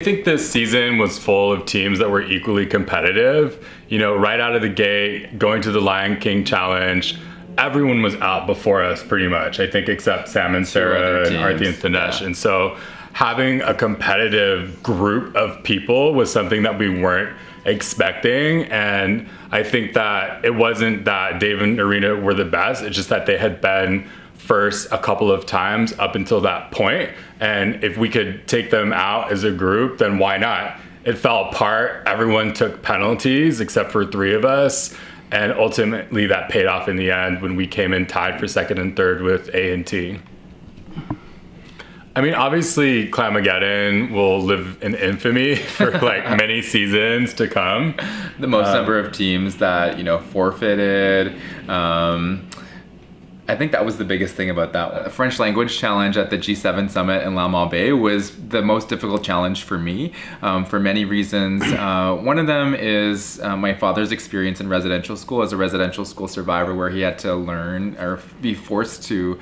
I think this season was full of teams that were equally competitive. You know, right out of the gate, going to the Lion King Challenge, everyone was out before us pretty much, I think, except Sam and Sarah and Arthi and Thanesh. Yeah. And so having a competitive group of people was something that we weren't expecting. And I think that it wasn't that Dave and Irina were the best, it's just that they had been first a couple of times up until that point. And if we could take them out as a group, then why not? It fell apart. Everyone took penalties except for 3 of us. And ultimately that paid off in the end when we came in tied for second and third with A and T. I mean, obviously CLAMMAGEDDON will live in infamy for like many seasons to come. The most number of teams that, you know, forfeited. I think that was the biggest thing about that one. The French language challenge at the G7 summit in La Malbaie was the most difficult challenge for me for many reasons. One of them is my father's experience in residential school as a residential school survivor, where he had to learn or be forced to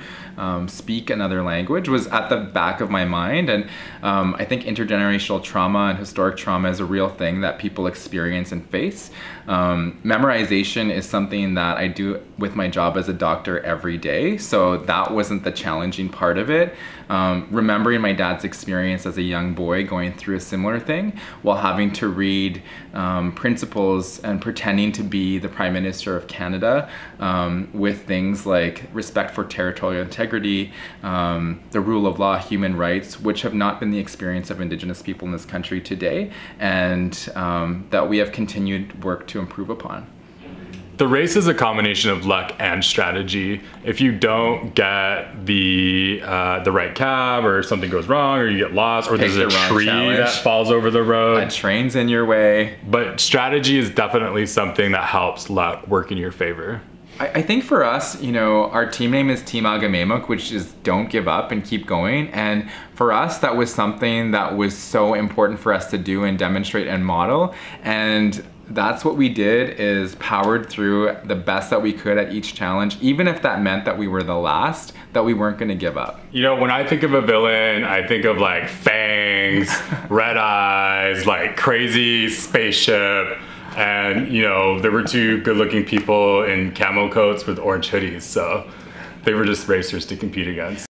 speak another language was at the back of my mind. And I think intergenerational trauma and historic trauma is a real thing that people experience and face. Memorization is something that I do with my job as a doctor every day, so that wasn't the challenging part of it. Remembering my dad's experience as a young boy going through a similar thing while having to read principles and pretending to be the Prime Minister of Canada with things like respect for territorial integrity, the rule of law, human rights, which have not been the experience of Indigenous people in this country today, and that we have continued work to improve upon. The race is a combination of luck and strategy. If you don't get the right cab, or something goes wrong, or you get lost, or there's a tree that falls over the road. A train's in your way. But strategy is definitely something that helps luck work in your favor. I think for us, you know, our team name is Team Ahkameyimok, which is don't give up and keep going. And for us, that was something that was so important for us to do and demonstrate and model. And that's what we did, is powered through the best that we could at each challenge, even if that meant that we were the last, that we weren't gonna give up. You know, when I think of a villain, I think of like fangs, red eyes, like crazy spaceship. And, you know, there were 2 good-looking people in camo coats with orange hoodies, so they were just racers to compete against.